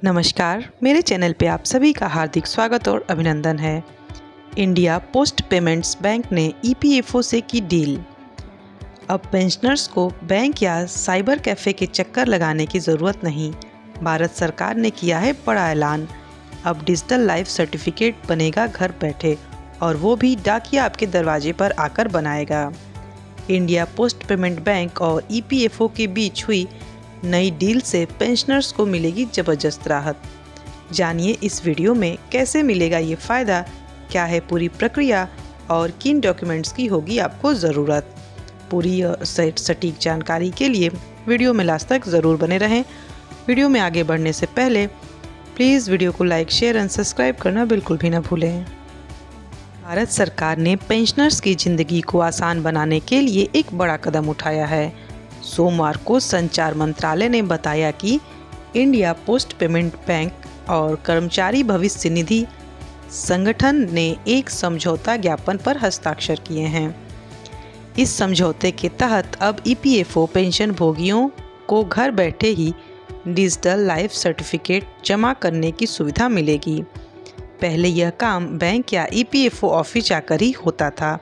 नमस्कार, मेरे चैनल पे आप सभी का हार्दिक स्वागत और अभिनंदन है। इंडिया पोस्ट पेमेंट्स बैंक ने ईपीएफओ से की डील। अब पेंशनर्स को बैंक या साइबर कैफ़े के चक्कर लगाने की ज़रूरत नहीं। भारत सरकार ने किया है बड़ा ऐलान। अब डिजिटल लाइफ सर्टिफिकेट बनेगा घर बैठे, और वो भी डाकिया आपके दरवाजे पर आकर बनाएगा। इंडिया पोस्ट पेमेंट बैंक और ईपीएफओ के बीच हुई नई डील से पेंशनर्स को मिलेगी ज़बरदस्त राहत। जानिए इस वीडियो में कैसे मिलेगा ये फ़ायदा, क्या है पूरी प्रक्रिया और किन डॉक्यूमेंट्स की होगी आपको ज़रूरत। पूरी सटीक जानकारी के लिए वीडियो में लास्ट तक ज़रूर बने रहें। वीडियो में आगे बढ़ने से पहले प्लीज़ वीडियो को लाइक, शेयर एंड सब्सक्राइब करना बिल्कुल भी ना भूलें। भारत सरकार ने पेंशनर्स की ज़िंदगी को आसान बनाने के लिए एक बड़ा कदम उठाया है। सोमवार को संचार मंत्रालय ने बताया कि इंडिया पोस्ट पेमेंट बैंक और कर्मचारी भविष्य निधि संगठन ने एक समझौता ज्ञापन पर हस्ताक्षर किए हैं। इस समझौते के तहत अब ईपीएफओ पेंशन भोगियों को घर बैठे ही डिजिटल लाइफ सर्टिफिकेट जमा करने की सुविधा मिलेगी। पहले यह काम बैंक या ईपीएफओ ऑफिस जाकर ही होता था,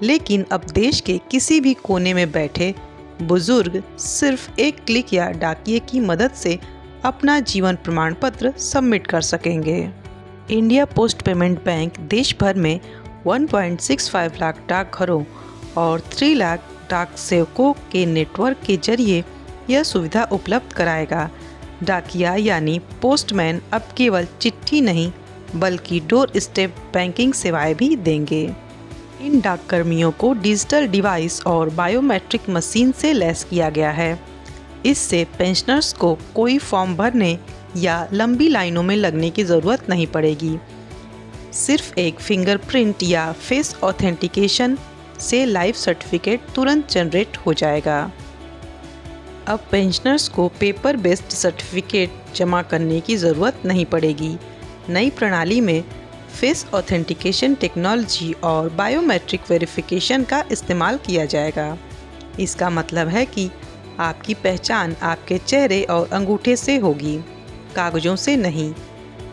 लेकिन अब देश के किसी भी कोने में बैठे बुजुर्ग सिर्फ एक क्लिक या डाकिये की मदद से अपना जीवन प्रमाण पत्र सबमिट कर सकेंगे। इंडिया पोस्ट पेमेंट बैंक देश भर में 1.65 लाख डाकघरों और 3 लाख डाक सेवकों के नेटवर्क के जरिए यह सुविधा उपलब्ध कराएगा। डाकिया यानी पोस्टमैन अब केवल चिट्ठी नहीं बल्कि डोर स्टेप बैंकिंग सेवाएं भी देंगे। इन डाककर्मियों को डिजिटल डिवाइस और बायोमेट्रिक मशीन से लैस किया गया है। इससे पेंशनर्स को कोई फॉर्म भरने या लंबी लाइनों में लगने की ज़रूरत नहीं पड़ेगी। सिर्फ एक फिंगरप्रिंट या फेस ऑथेंटिकेशन से लाइफ सर्टिफिकेट तुरंत जनरेट हो जाएगा। अब पेंशनर्स को पेपर बेस्ड सर्टिफिकेट जमा करने की ज़रूरत नहीं पड़ेगी। नई प्रणाली में फेस ऑथेंटिकेशन टेक्नोलॉजी और बायोमेट्रिक वेरिफिकेशन का इस्तेमाल किया जाएगा। इसका मतलब है कि आपकी पहचान आपके चेहरे और अंगूठे से होगी, कागजों से नहीं।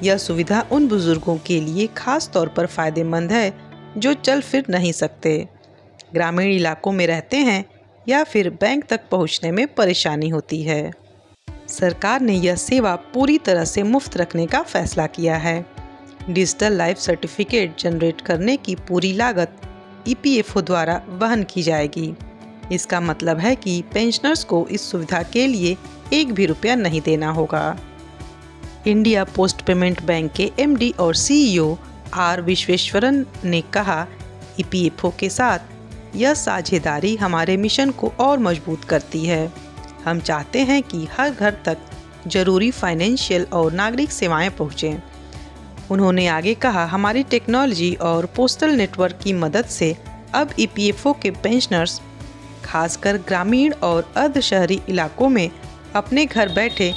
यह सुविधा उन बुजुर्गों के लिए खास तौर पर फ़ायदेमंद है जो चल फिर नहीं सकते, ग्रामीण इलाकों में रहते हैं या फिर बैंक तक पहुंचने में परेशानी होती है। सरकार ने यह सेवा पूरी तरह से मुफ्त रखने का फैसला किया है। डिजिटल लाइफ सर्टिफिकेट जनरेट करने की पूरी लागत ईपीएफओ द्वारा वहन की जाएगी। इसका मतलब है कि पेंशनर्स को इस सुविधा के लिए एक भी रुपया नहीं देना होगा। इंडिया पोस्ट पेमेंट बैंक के एमडी और सीईओ आर विश्वेश्वरन ने कहा, ईपीएफओ के साथ यह साझेदारी हमारे मिशन को और मजबूत करती है। हम चाहते हैं कि हर घर तक जरूरी फाइनेंशियल और नागरिक सेवाएं पहुंचें। उन्होंने आगे कहा, हमारी टेक्नोलॉजी और पोस्टल नेटवर्क की मदद से अब ईपीएफओ के पेंशनर्स खासकर ग्रामीण और अर्ध शहरी इलाकों में अपने घर बैठे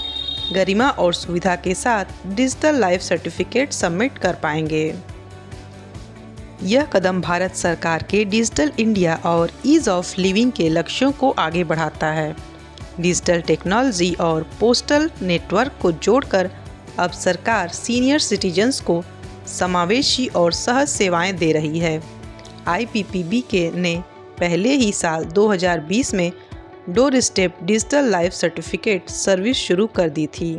गरिमा और सुविधा के साथ डिजिटल लाइफ सर्टिफिकेट सबमिट कर पाएंगे। यह कदम भारत सरकार के डिजिटल इंडिया और ईज ऑफ लिविंग के लक्ष्यों को आगे बढ़ाता है। डिजिटल टेक्नोलॉजी और पोस्टल नेटवर्क को जोड़कर अब सरकार सीनियर सिटीजन्स को समावेशी और सहज सेवाएं दे रही है। आईपीपीबी ने पहले ही साल 2020 में door step digital life certificate service शुरू कर दी थी।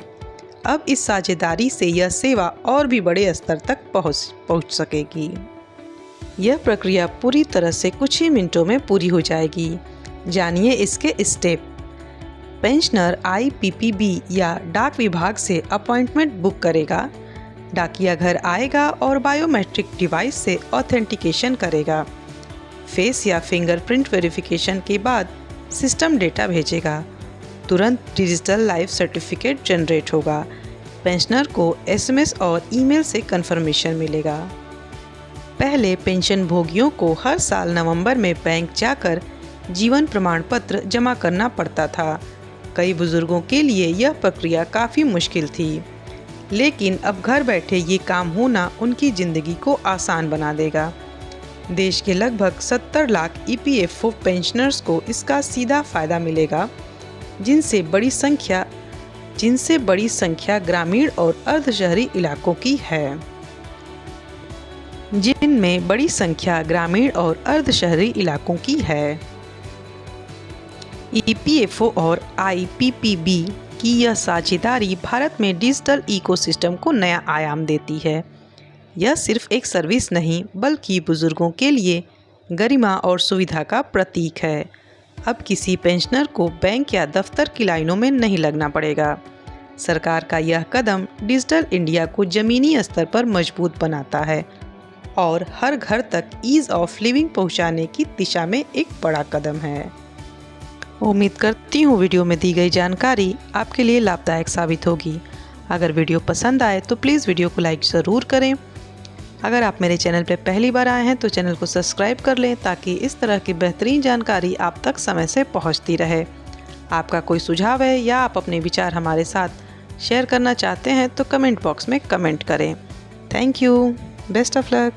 अब इस साझेदारी से यह सेवा और भी बड़े स्तर तक पहुंच सकेगी। यह प्रक्रिया पूरी तरह से कुछ ही मिनटों में पूरी हो जाएगी। जानिए इसके स्टेप। पेंशनर आईपीपीबी या डाक विभाग से अपॉइंटमेंट बुक करेगा, डाकिया घर आएगा और बायोमेट्रिक डिवाइस से ऑथेंटिकेशन करेगा। फेस या फिंगरप्रिंट वेरिफिकेशन के बाद सिस्टम डेटा भेजेगा। तुरंत डिजिटल लाइफ सर्टिफिकेट जनरेट होगा। पेंशनर को एसएमएस और ईमेल से कंफर्मेशन मिलेगा। पहले पेंशन भोगियों को हर साल नवंबर में बैंक जाकर जीवन प्रमाण पत्र जमा करना पड़ता था। कई बुजुर्गों के लिए यह प्रक्रिया काफ़ी मुश्किल थी, लेकिन अब घर बैठे ये काम होना उनकी ज़िंदगी को आसान बना देगा। देश के लगभग 70 लाख ईपीएफओ पेंशनर्स को इसका सीधा फ़ायदा मिलेगा, जिनसे बड़ी संख्या जिनसे बड़ी संख्या ग्रामीण और अर्धशहरी इलाकों की है। जिनमें बड़ी संख्या ग्रामीण और अर्धशहरी इलाकों की है। ईपीएफओ और आईपीपीबी की यह साझेदारी भारत में डिजिटल इकोसिस्टम को नया आयाम देती है। यह सिर्फ एक सर्विस नहीं बल्कि बुजुर्गों के लिए गरिमा और सुविधा का प्रतीक है। अब किसी पेंशनर को बैंक या दफ्तर की लाइनों में नहीं लगना पड़ेगा। सरकार का यह कदम डिजिटल इंडिया को ज़मीनी स्तर पर मजबूत बनाता है और हर घर तक ईज़ ऑफ लिविंग पहुंचाने की दिशा में एक बड़ा कदम है। उम्मीद करती हूँ वीडियो में दी गई जानकारी आपके लिए लाभदायक साबित होगी। अगर वीडियो पसंद आए तो प्लीज़ वीडियो को लाइक ज़रूर करें। अगर आप मेरे चैनल पर पहली बार आए हैं तो चैनल को सब्सक्राइब कर लें ताकि इस तरह की बेहतरीन जानकारी आप तक समय से पहुंचती रहे। आपका कोई सुझाव है या आप अपने विचार हमारे साथ शेयर करना चाहते हैं तो कमेंट बॉक्स में कमेंट करें। Thank you. Best of luck.